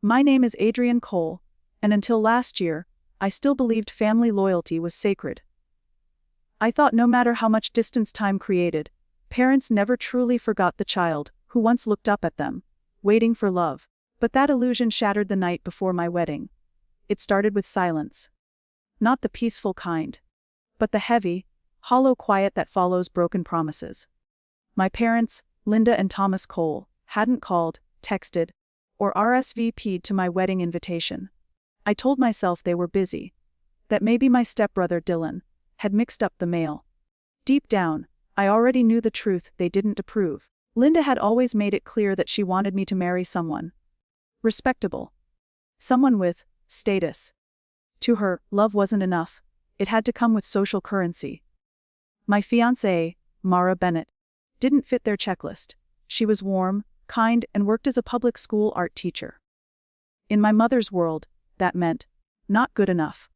My name is Adrian Cole, and until last year, I still believed family loyalty was sacred. I thought no matter how much distance time created, parents never truly forgot the child who once looked up at them, waiting for love. But that illusion shattered the night before my wedding. It started with silence. Not the peaceful kind, but the heavy, hollow quiet that follows broken promises. My parents, Linda and Thomas Cole, hadn't called, texted, or RSVP'd to my wedding invitation. I told myself they were busy, that maybe my stepbrother Dylan had mixed up the mail. Deep down, I already knew the truth they didn't approve. Linda had always made it clear that she wanted me to marry someone respectable. Someone with status. To her, love wasn't enough. It had to come with social currency. My fiancée, Mara Bennett, didn't fit their checklist. She was warm, kind, and worked as a public school art teacher. In my mother's world, that meant not good enough.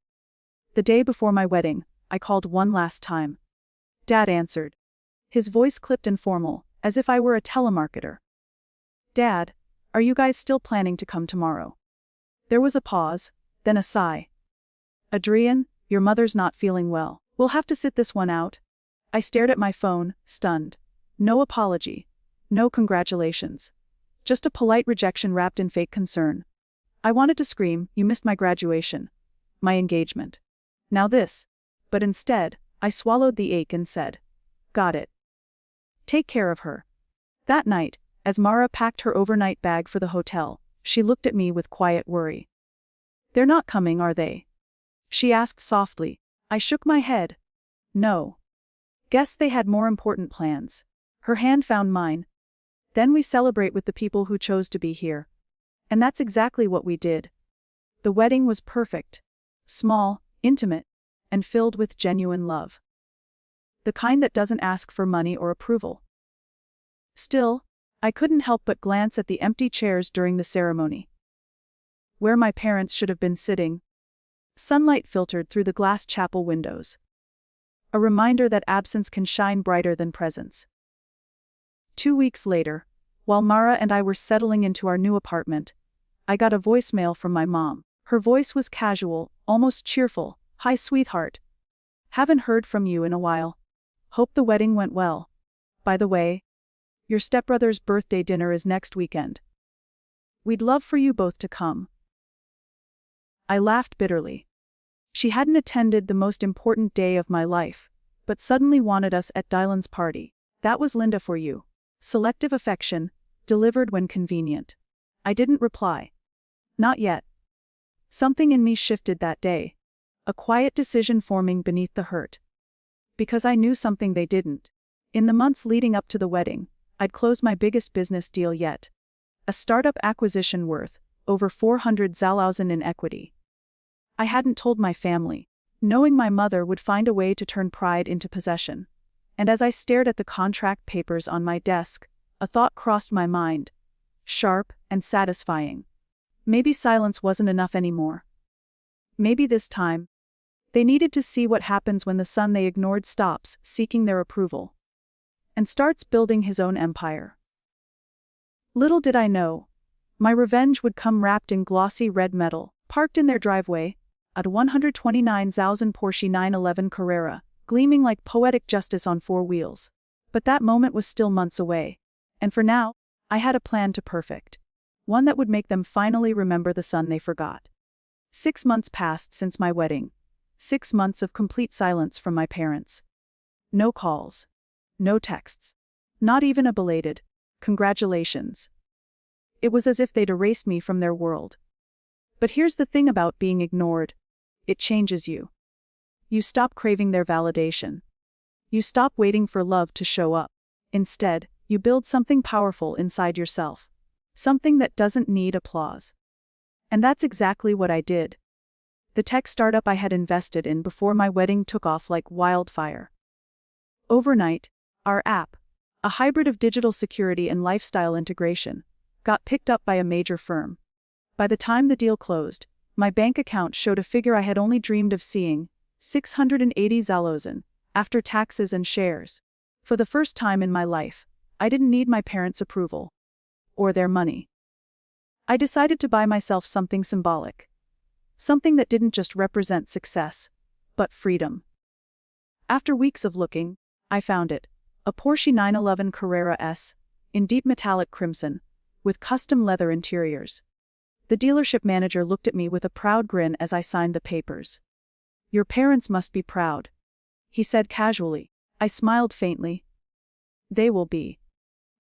The day before my wedding, I called one last time. Dad answered. His voice clipped and formal, as if I were a telemarketer. Dad, are you guys still planning to come tomorrow? There was a pause, then a sigh. Adrian, your mother's not feeling well. We'll have to sit this one out. I stared at my phone, stunned. No apology. No congratulations. Just a polite rejection wrapped in fake concern. I wanted to scream, you missed my graduation. My engagement. Now this. But instead, I swallowed the ache and said, got it. Take care of her. That night, as Mara packed her overnight bag for the hotel, she looked at me with quiet worry. They're not coming, are they? She asked softly. I shook my head. No. Guess they had more important plans. Her hand found mine. Then we celebrate with the people who chose to be here. And that's exactly what we did. The wedding was perfect. Small, intimate, and filled with genuine love. The kind that doesn't ask for money or approval. Still, I couldn't help but glance at the empty chairs during the ceremony. Where my parents should have been sitting. Sunlight filtered through the glass chapel windows. A reminder that absence can shine brighter than presence. 2 weeks later, while Mara and I were settling into our new apartment, I got a voicemail from my mom. Her voice was casual, almost cheerful. Hi, sweetheart. Haven't heard from you in a while. Hope the wedding went well. By the way, your stepbrother's birthday dinner is next weekend. We'd love for you both to come. I laughed bitterly. She hadn't attended the most important day of my life, but suddenly wanted us at Dylan's party. That was Linda for you. Selective affection, delivered when convenient. I didn't reply. Not yet. Something in me shifted that day. A quiet decision forming beneath the hurt. Because I knew something they didn't. In the months leading up to the wedding, I'd closed my biggest business deal yet. A startup acquisition worth over 400,000 in equity. I hadn't told my family, knowing my mother would find a way to turn pride into possession. And as I stared at the contract papers on my desk, a thought crossed my mind. Sharp and satisfying. Maybe silence wasn't enough anymore. Maybe this time, they needed to see what happens when the son they ignored stops seeking their approval and starts building his own empire. Little did I know, my revenge would come wrapped in glossy red metal, parked in their driveway, a 129,000 Porsche 911 Carrera, gleaming like poetic justice on 4 wheels. But that moment was still months away. And for now, I had a plan to perfect. One that would make them finally remember the son they forgot. 6 months passed since my wedding. 6 months of complete silence from my parents. No calls. No texts. Not even a belated congratulations. It was as if they'd erased me from their world. But here's the thing about being ignored. It changes you. You stop craving their validation. You stop waiting for love to show up. Instead, you build something powerful inside yourself. Something that doesn't need applause. And that's exactly what I did. The tech startup I had invested in before my wedding took off like wildfire. Overnight, our app, a hybrid of digital security and lifestyle integration, got picked up by a major firm. By the time the deal closed, my bank account showed a figure I had only dreamed of seeing, 680,000, after taxes and shares. For the first time in my life, I didn't need my parents' approval. Or their money. I decided to buy myself something symbolic. Something that didn't just represent success, but freedom. After weeks of looking, I found it. A Porsche 911 Carrera S, in deep metallic crimson, with custom leather interiors. The dealership manager looked at me with a proud grin as I signed the papers. "Your parents must be proud," he said casually. I smiled faintly. "They will be."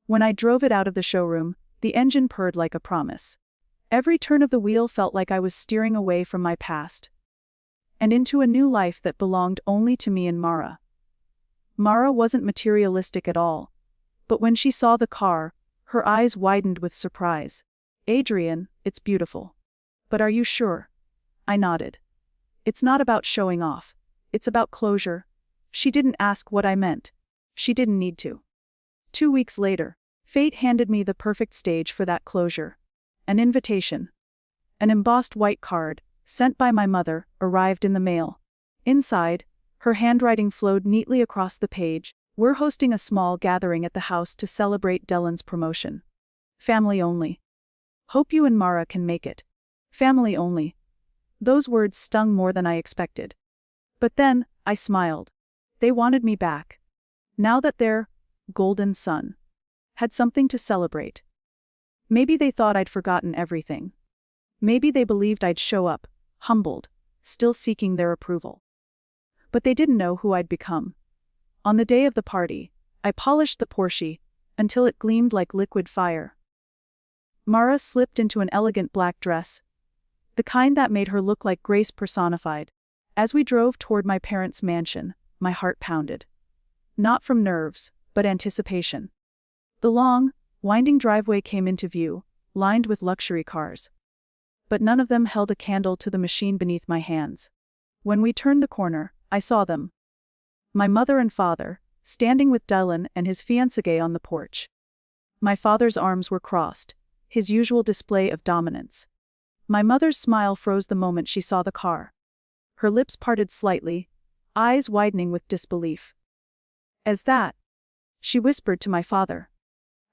When I drove it out of the showroom, the engine purred like a promise. Every turn of the wheel felt like I was steering away from my past and into a new life that belonged only to me and Mara. Mara wasn't materialistic at all, but when she saw the car, her eyes widened with surprise. "Adrian, it's beautiful. But are you sure?" I nodded. "It's not about showing off. It's about closure." She didn't ask what I meant. She didn't need to. 2 weeks later, fate handed me the perfect stage for that closure. An invitation. An embossed white card, sent by my mother, arrived in the mail. Inside, her handwriting flowed neatly across the page. "We're hosting a small gathering at the house to celebrate Dylan's promotion. Family only. Hope you and Mara can make it." Family only. Those words stung more than I expected. But then, I smiled. They wanted me back. Now that their golden son had something to celebrate. Maybe they thought I'd forgotten everything. Maybe they believed I'd show up, humbled, still seeking their approval. But they didn't know who I'd become. On the day of the party, I polished the Porsche until it gleamed like liquid fire. Mara slipped into an elegant black dress, the kind that made her look like grace personified. As we drove toward my parents' mansion, my heart pounded. Not from nerves, but anticipation. The long, winding driveway came into view, lined with luxury cars. But none of them held a candle to the machine beneath my hands. When we turned the corner, I saw them. My mother and father, standing with Dylan and his fiancée on the porch. My father's arms were crossed, his usual display of dominance. My mother's smile froze the moment she saw the car. Her lips parted slightly, eyes widening with disbelief. "As that?" she whispered to my father.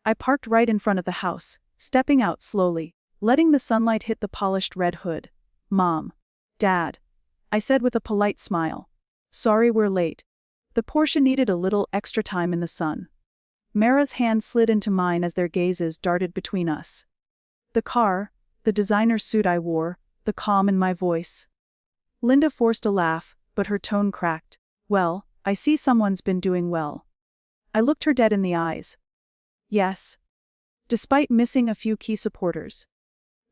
I parked right in front of the house, stepping out slowly, letting the sunlight hit the polished red hood. "Mom. Dad," I said with a polite smile. "Sorry we're late." The Porsche needed a little extra time in the sun. Mara's hand slid into mine as their gazes darted between us. The car, the designer suit I wore, the calm in my voice. Linda forced a laugh, but her tone cracked. "Well, I see someone's been doing well." I looked her dead in the eyes. Yes. Despite missing a few key supporters.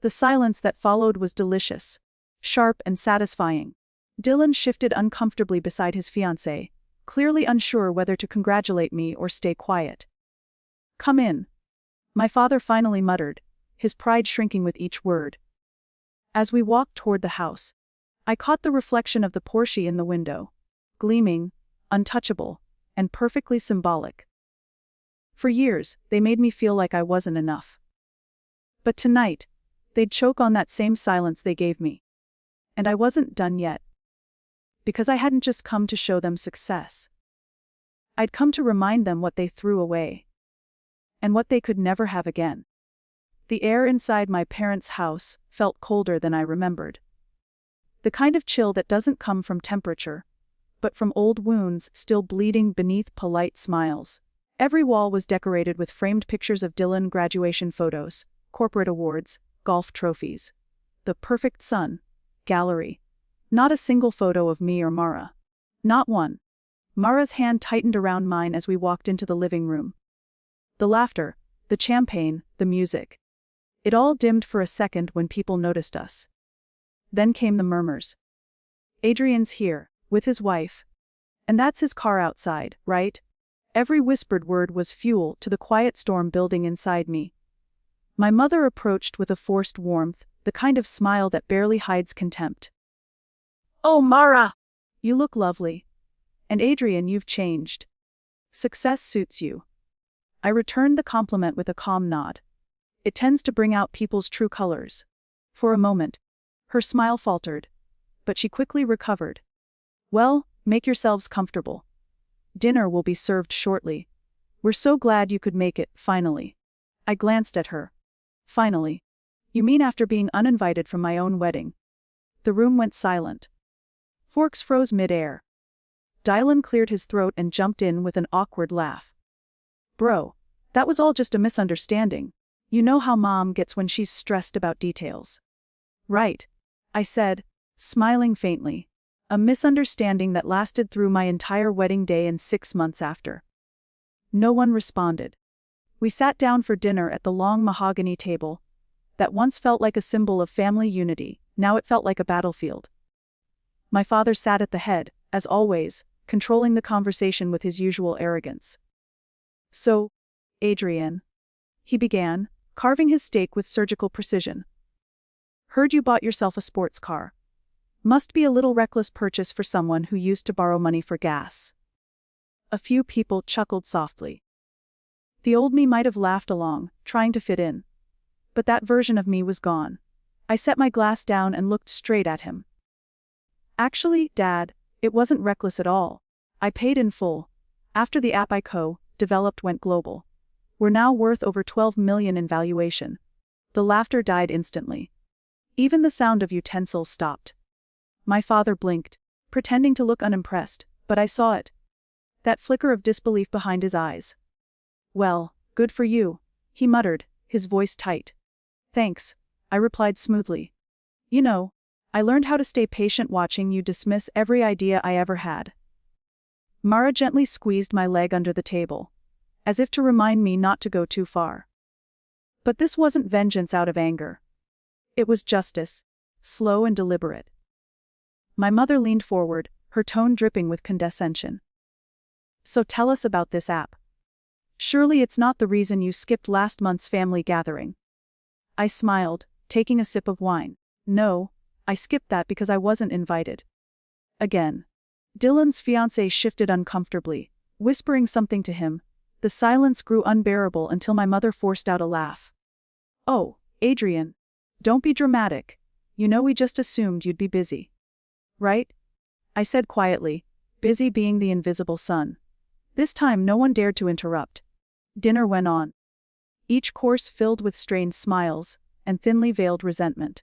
The silence that followed was delicious, sharp and satisfying. Dylan shifted uncomfortably beside his fiancée, clearly unsure whether to congratulate me or stay quiet. "Come in," my father finally muttered, his pride shrinking with each word. As we walked toward the house, I caught the reflection of the Porsche in the window, gleaming, untouchable, and perfectly symbolic. For years, they made me feel like I wasn't enough. But tonight, they'd choke on that same silence they gave me. And I wasn't done yet. Because I hadn't just come to show them success. I'd come to remind them what they threw away. And what they could never have again. The air inside my parents' house felt colder than I remembered. The kind of chill that doesn't come from temperature, but from old wounds still bleeding beneath polite smiles. Every wall was decorated with framed pictures of Dylan graduation photos, corporate awards, golf trophies. The perfect son gallery. Not a single photo of me or Mara. Not one. Mara's hand tightened around mine as we walked into the living room. The laughter, the champagne, the music. It all dimmed for a second when people noticed us. Then came the murmurs. "Adrian's here, with his wife. And that's his car outside, right?" Every whispered word was fuel to the quiet storm building inside me. My mother approached with a forced warmth, the kind of smile that barely hides contempt. "Oh, Mara! You look lovely. And Adrian, you've changed. Success suits you." I returned the compliment with a calm nod. It tends to bring out people's true colors. For a moment, her smile faltered, but she quickly recovered. "Well, make yourselves comfortable. Dinner will be served shortly. We're so glad you could make it, finally." I glanced at her. Finally. You mean after being uninvited from my own wedding? The room went silent. Forks froze mid-air. Dylan cleared his throat and jumped in with an awkward laugh. Bro, that was all just a misunderstanding. You know how Mom gets when she's stressed about details. Right, I said, smiling faintly. A misunderstanding that lasted through my entire wedding day and 6 months after. No one responded. We sat down for dinner at the long mahogany table that once felt like a symbol of family unity, now it felt like a battlefield. My father sat at the head, as always, controlling the conversation with his usual arrogance. So, Adrian, he began, carving his steak with surgical precision. Heard you bought yourself a sports car. Must be a little reckless purchase for someone who used to borrow money for gas. A few people chuckled softly. The old me might have laughed along, trying to fit in. But that version of me was gone. I set my glass down and looked straight at him. Actually, Dad, it wasn't reckless at all. I paid in full. After the app I co-developed went global. We're now worth over 12 million in valuation. The laughter died instantly. Even the sound of utensils stopped. My father blinked, pretending to look unimpressed, but I saw it. That flicker of disbelief behind his eyes. Well, good for you, he muttered, his voice tight. Thanks, I replied smoothly. You know, I learned how to stay patient watching you dismiss every idea I ever had. Mara gently squeezed my leg under the table, as if to remind me not to go too far. But this wasn't vengeance out of anger. It was justice, slow and deliberate. My mother leaned forward, her tone dripping with condescension. So tell us about this app. Surely it's not the reason you skipped last month's family gathering. I smiled, taking a sip of wine. No, I skipped that because I wasn't invited. Again. Dylan's fiancé shifted uncomfortably, whispering something to him. The silence grew unbearable until my mother forced out a laugh. Oh, Adrian. Don't be dramatic. You know we just assumed you'd be busy. Right? I said quietly, busy being the invisible son. This time no one dared to interrupt. Dinner went on. Each course filled with strained smiles and thinly veiled resentment.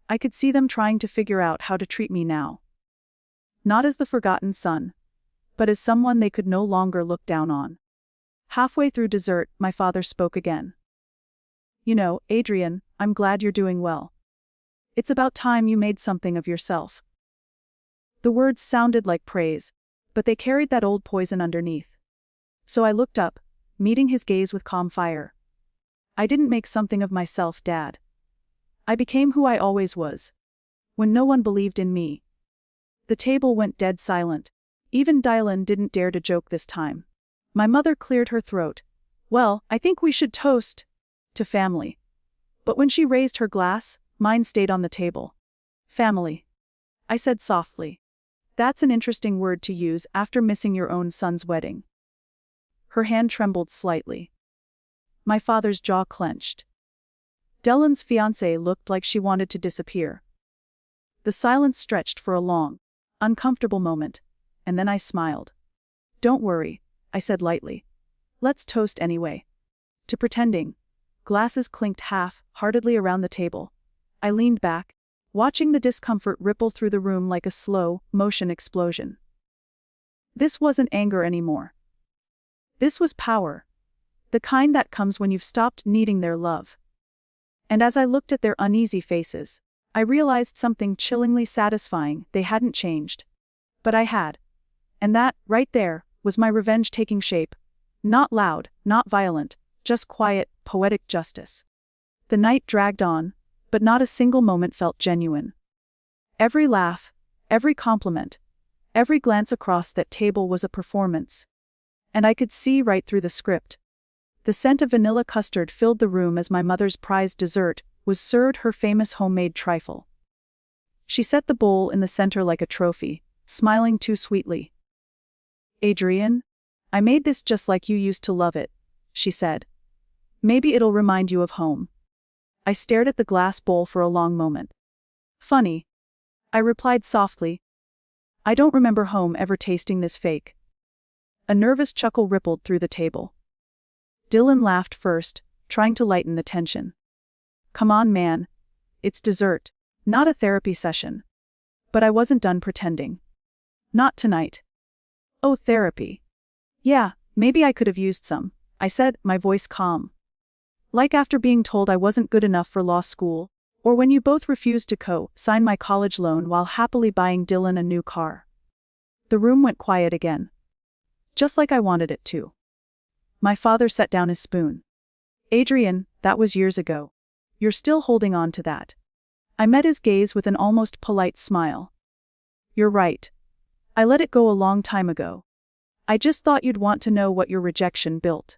I could see them trying to figure out how to treat me now. Not as the forgotten son, but as someone they could no longer look down on. Halfway through dessert, my father spoke again. You know, Adrian, I'm glad you're doing well. It's about time you made something of yourself. The words sounded like praise, but they carried that old poison underneath. So I looked up, meeting his gaze with calm fire. I didn't make something of myself, Dad. I became who I always was. When no one believed in me. The table went dead silent. Even Dylan didn't dare to joke this time. My mother cleared her throat. Well, I think we should toast to family. But when she raised her glass, mine stayed on the table. Family. I said softly. That's an interesting word to use after missing your own son's wedding. Her hand trembled slightly. My father's jaw clenched. Dylan's fiancée looked like she wanted to disappear. The silence stretched for a long, uncomfortable moment, and then I smiled. Don't worry, I said lightly. Let's toast anyway. To pretending. Glasses clinked half-heartedly around the table. I leaned back, watching the discomfort ripple through the room like a slow-motion explosion. This wasn't anger anymore. This was power. The kind that comes when you've stopped needing their love. And as I looked at their uneasy faces, I realized something chillingly satisfying. They hadn't changed. But I had. And that, right there, was my revenge taking shape. Not loud, not violent, just quiet, poetic justice. The night dragged on, but not a single moment felt genuine. Every laugh, every compliment, every glance across that table was a performance. And I could see right through the script. The scent of vanilla custard filled the room as my mother's prized dessert was served, her famous homemade trifle. She set the bowl in the center like a trophy, smiling too sweetly. Adrian, I made this just like you used to love it, she said. Maybe it'll remind you of home. I stared at the glass bowl for a long moment. Funny. I replied softly. I don't remember home ever tasting this fake. A nervous chuckle rippled through the table. Dylan laughed first, trying to lighten the tension. Come on, man. It's dessert, not a therapy session. But I wasn't done pretending. Not tonight. Oh, therapy. Yeah, maybe I could have used some, I said, my voice calm. Like after being told I wasn't good enough for law school, or when you both refused to co-sign my college loan while happily buying Dylan a new car. The room went quiet again. Just like I wanted it to. My father set down his spoon. Adrian, that was years ago. You're still holding on to that. I met his gaze with an almost polite smile. You're right. I let it go a long time ago. I just thought you'd want to know what your rejection built.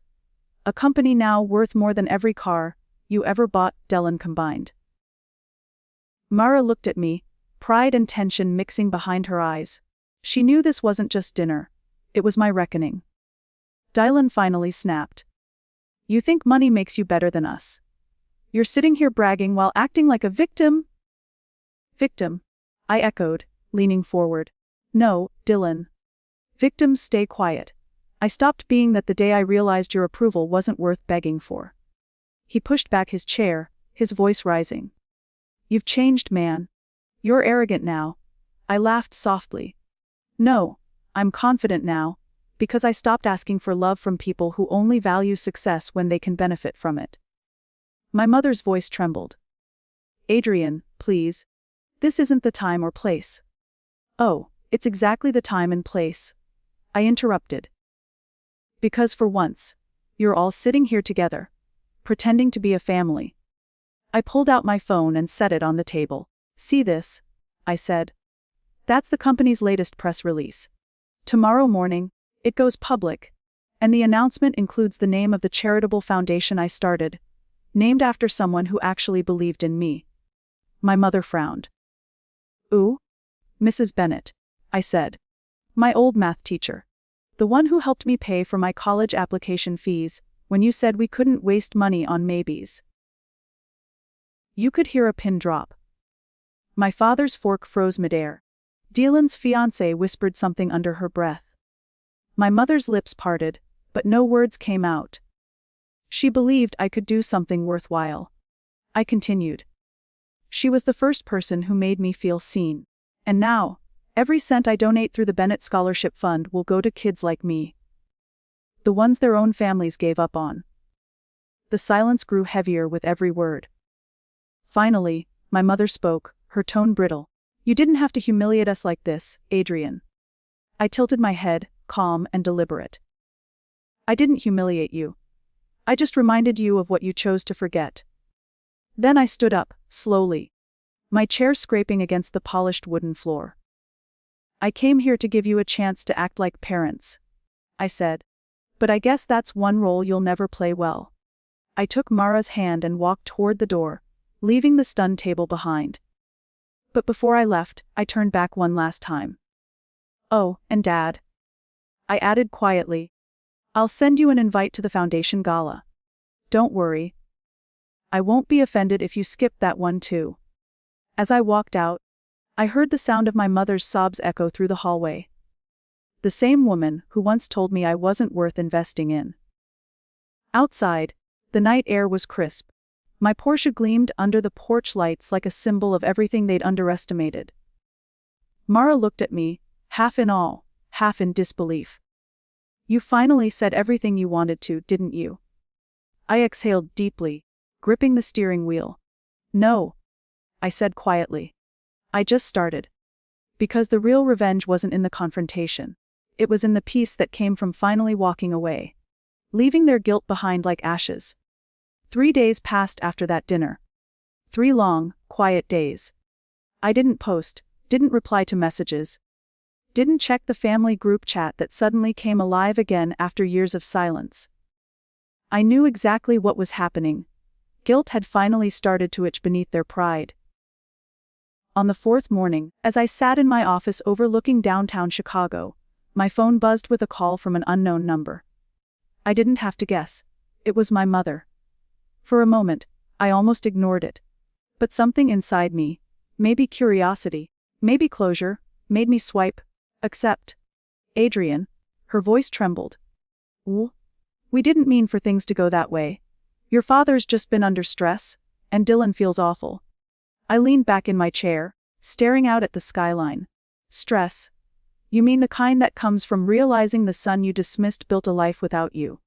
A company now worth more than every car you ever bought, Dylan combined. Mara looked at me, pride and tension mixing behind her eyes. She knew this wasn't just dinner. It was my reckoning. Dylan finally snapped. You think money makes you better than us? You're sitting here bragging while acting like a victim? Victim, I echoed, leaning forward. No, Dylan. Victims stay quiet. I stopped being that the day I realized your approval wasn't worth begging for. He pushed back his chair, his voice rising. You've changed, man. You're arrogant now. I laughed softly. No, I'm confident now, because I stopped asking for love from people who only value success when they can benefit from it. My mother's voice trembled. Adrian, please. This isn't the time or place. Oh, it's exactly the time and place. I interrupted. Because for once, you're all sitting here together, pretending to be a family. I pulled out my phone and set it on the table. See this? I said. That's the company's latest press release. Tomorrow morning, it goes public, and the announcement includes the name of the charitable foundation I started, named after someone who actually believed in me. My mother frowned. Ooh? Mrs. Bennett, I said. My old math teacher. The one who helped me pay for my college application fees when you said we couldn't waste money on maybes. You could hear a pin drop. My father's fork froze midair. Dylan's fiancée whispered something under her breath. My mother's lips parted, but no words came out. She believed I could do something worthwhile. I continued. She was the first person who made me feel seen. And now, every cent I donate through the Bennett Scholarship Fund will go to kids like me. The ones their own families gave up on. The silence grew heavier with every word. Finally, my mother spoke, her tone brittle. You didn't have to humiliate us like this, Adrian. I tilted my head, calm and deliberate. I didn't humiliate you. I just reminded you of what you chose to forget. Then I stood up, slowly. My chair scraping against the polished wooden floor. I came here to give you a chance to act like parents, I said. But I guess that's one role you'll never play well. I took Mara's hand and walked toward the door, leaving the stunned table behind. But before I left, I turned back one last time. Oh, and Dad. I added quietly. I'll send you an invite to the foundation gala. Don't worry. I won't be offended if you skip that one too. As I walked out, I heard the sound of my mother's sobs echo through the hallway. The same woman who once told me I wasn't worth investing in. Outside, the night air was crisp. My Porsche gleamed under the porch lights like a symbol of everything they'd underestimated. Mara looked at me, half in awe, half in disbelief. You finally said everything you wanted to, didn't you? I exhaled deeply, gripping the steering wheel. No, I said quietly. I just started. Because the real revenge wasn't in the confrontation. It was in the peace that came from finally walking away, leaving their guilt behind like ashes. 3 days passed after that dinner. 3 long, quiet days. I didn't post, didn't reply to messages, didn't check the family group chat that suddenly came alive again after years of silence. I knew exactly what was happening. Guilt had finally started to itch beneath their pride. On the 4th morning, as I sat in my office overlooking downtown Chicago, my phone buzzed with a call from an unknown number. I didn't have to guess. It was my mother. For a moment, I almost ignored it. But something inside me, maybe curiosity, maybe closure, made me swipe, accept. Adrian, her voice trembled. We didn't mean for things to go that way. Your father's just been under stress, and Dylan feels awful. I leaned back in my chair, staring out at the skyline. Stress? You mean the kind that comes from realizing the son you dismissed built a life without you?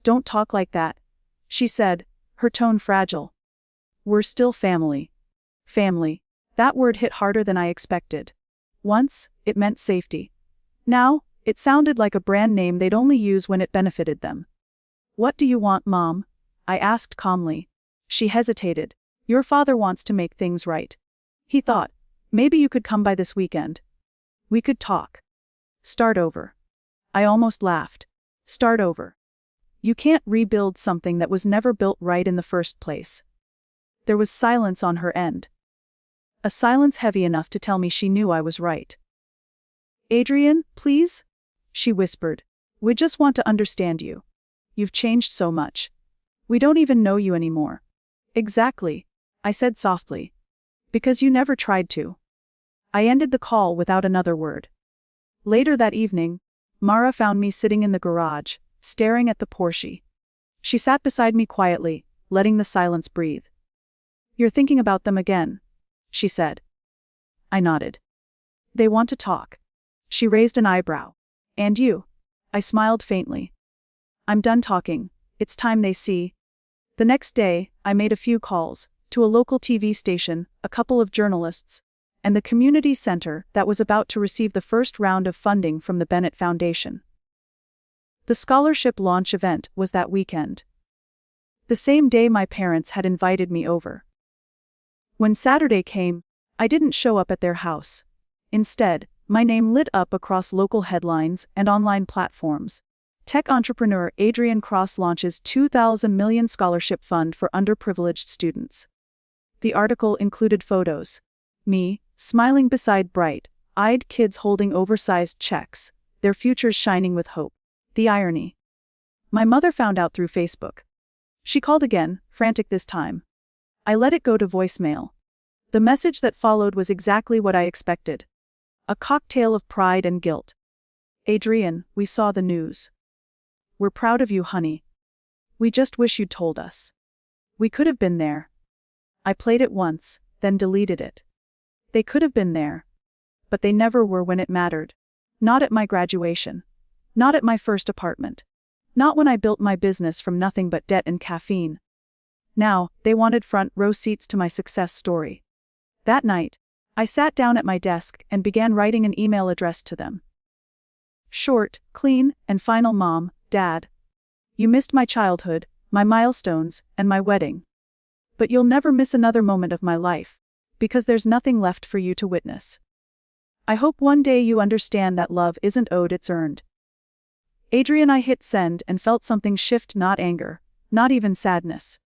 Don't talk like that, she said, her tone fragile. We're still family. Family. That word hit harder than I expected. Once, it meant safety. Now, it sounded like a brand name they'd only use when it benefited them. What do you want, Mom? I asked calmly. She hesitated. Your father wants to make things right. He thought, maybe you could come by this weekend. We could talk. Start over. I almost laughed. Start over. You can't rebuild something that was never built right in the first place. There was silence on her end. A silence heavy enough to tell me she knew I was right. Adrian, please? She whispered. We just want to understand you. You've changed so much. We don't even know you anymore. Exactly, I said softly. Because you never tried to. I ended the call without another word. Later that evening, Mara found me sitting in the garage, staring at the Porsche. She sat beside me quietly, letting the silence breathe. You're thinking about them again, she said. I nodded. They want to talk. She raised an eyebrow. And you? I smiled faintly. I'm done talking. It's time they see. The next day, I made a few calls, to a local TV station, a couple of journalists, and the community center that was about to receive the first round of funding from the Bennett Foundation. The scholarship launch event was that weekend. The same day my parents had invited me over. When Saturday came, I didn't show up at their house. Instead, my name lit up across local headlines and online platforms. Tech entrepreneur Adrian launches $2,000 million scholarship fund for underprivileged students. The article included photos. Me, smiling beside bright-eyed kids holding oversized checks, their futures shining with hope. The irony. My mother found out through Facebook. She called again, frantic this time. I let it go to voicemail. The message that followed was exactly what I expected. A cocktail of pride and guilt. Adrian, we saw the news. We're proud of you, honey. We just wish you'd told us. We could have been there. I played it once, then deleted it. They could have been there. But they never were when it mattered. Not at my graduation. Not at my first apartment. Not when I built my business from nothing but debt and caffeine. Now, they wanted front row seats to my success story. That night, I sat down at my desk and began writing an email addressed to them. Short, clean, and final. Mom, Dad. You missed my childhood, my milestones, and my wedding. But you'll never miss another moment of my life, because there's nothing left for you to witness. I hope one day you understand that love isn't owed, it's earned. Adrian. I hit send and felt something shift, not anger, not even sadness.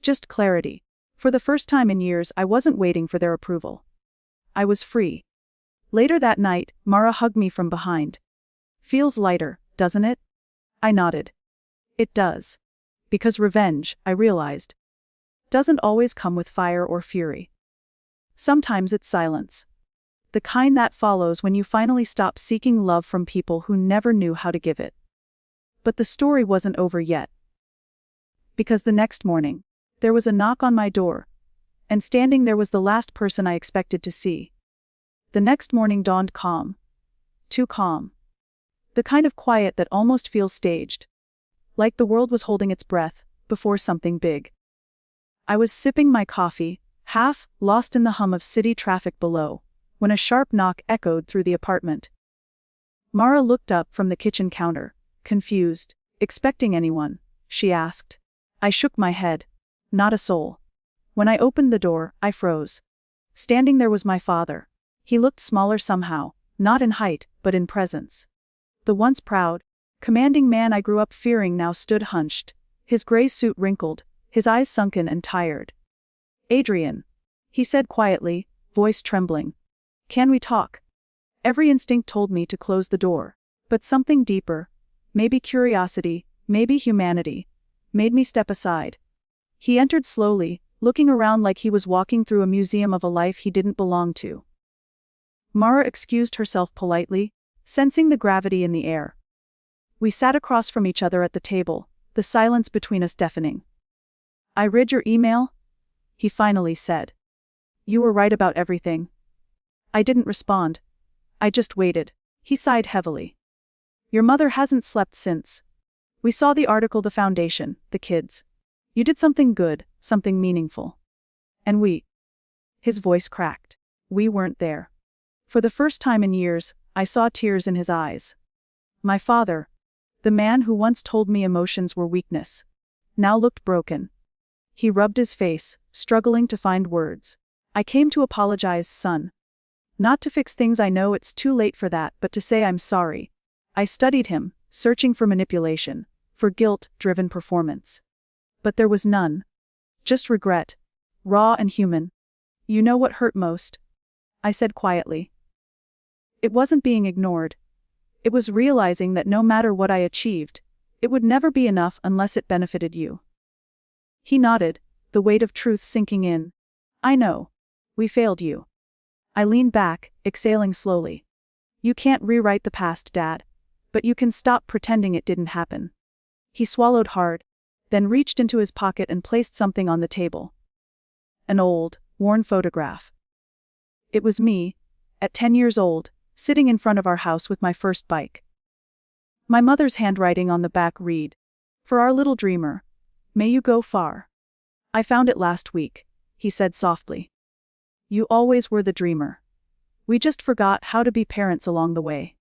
Just clarity. For the first time in years, I wasn't waiting for their approval. I was free. Later that night, Mara hugged me from behind. Feels lighter, doesn't it? I nodded. It does. Because revenge, I realized, doesn't always come with fire or fury. Sometimes it's silence. The kind that follows when you finally stop seeking love from people who never knew how to give it. But the story wasn't over yet. Because the next morning, there was a knock on my door, and standing there was the last person I expected to see. The next morning dawned calm. Too calm. The kind of quiet that almost feels staged. Like the world was holding its breath, before something big. I was sipping my coffee, half lost in the hum of city traffic below, when a sharp knock echoed through the apartment. Mara looked up from the kitchen counter, confused. Expecting anyone? She asked. I shook my head. Not a soul. When I opened the door, I froze. Standing there was my father. He looked smaller somehow, not in height, but in presence. The once proud, commanding man I grew up fearing now stood hunched, his gray suit wrinkled, his eyes sunken and tired. Adrian, he said quietly, voice trembling. Can we talk? Every instinct told me to close the door, but something deeper, maybe curiosity, maybe humanity, made me step aside. He entered slowly, looking around like he was walking through a museum of a life he didn't belong to. Mara excused herself politely, sensing the gravity in the air. We sat across from each other at the table, the silence between us deafening. I read your email? he finally said. You were right about everything. I didn't respond. I just waited. He sighed heavily. Your mother hasn't slept since. We saw the article, the foundation, the kids. You did something good, something meaningful. And we. His voice cracked. We weren't there. For the first time in years, I saw tears in his eyes. My father, the man who once told me emotions were weakness, now looked broken. He rubbed his face, struggling to find words. I came to apologize, son. Not to fix things, I know it's too late for that, but to say I'm sorry. I studied him, searching for manipulation, for guilt-driven performance. But there was none. Just regret. Raw and human. You know what hurt most? I said quietly. It wasn't being ignored. It was realizing that no matter what I achieved, it would never be enough unless it benefited you. He nodded, the weight of truth sinking in. I know. We failed you. I leaned back, exhaling slowly. You can't rewrite the past, Dad. But you can stop pretending it didn't happen. He swallowed hard, then reached into his pocket and placed something on the table. An old, worn photograph. It was me, at 10 years old, sitting in front of our house with my first bike. My mother's handwriting on the back read, "For our little dreamer, may you go far." I found it last week, he said softly. You always were the dreamer. We just forgot how to be parents along the way.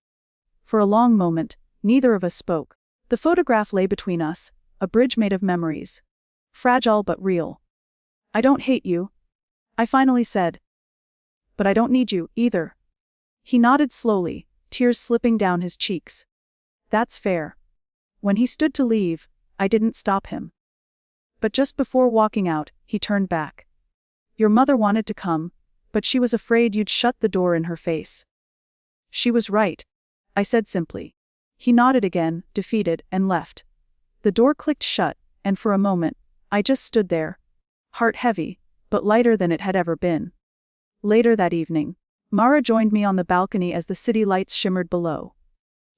For a long moment, neither of us spoke. The photograph lay between us, a bridge made of memories. Fragile but real. I don't hate you, I finally said. But I don't need you, either. He nodded slowly, tears slipping down his cheeks. That's fair. When he stood to leave, I didn't stop him. But just before walking out, he turned back. Your mother wanted to come, but she was afraid you'd shut the door in her face. She was right, I said simply. He nodded again, defeated, and left. The door clicked shut, and for a moment, I just stood there, heart heavy, but lighter than it had ever been. Later that evening, Mara joined me on the balcony as the city lights shimmered below.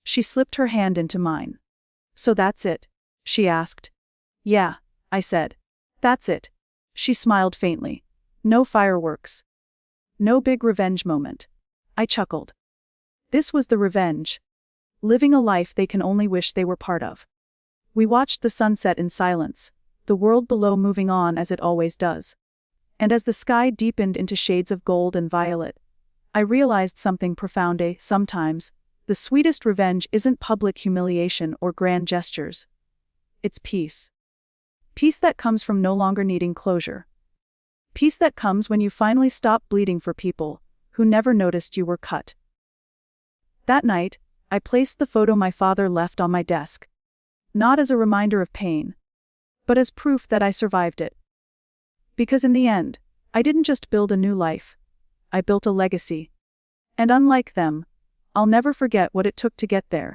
She slipped her hand into mine. So that's it? She asked. Yeah, I said. That's it. She smiled faintly. No fireworks. No big revenge moment. I chuckled. This was the revenge. Living a life they can only wish they were part of. We watched the sunset in silence, the world below moving on as it always does. And as the sky deepened into shades of gold and violet, I realized something profound. Sometimes, the sweetest revenge isn't public humiliation or grand gestures. It's peace. Peace that comes from no longer needing closure. Peace that comes when you finally stop bleeding for people who never noticed you were cut. That night, I placed the photo my father left on my desk. Not as a reminder of pain, but as proof that I survived it. Because in the end, I didn't just build a new life. I built a legacy. And unlike them, I'll never forget what it took to get there.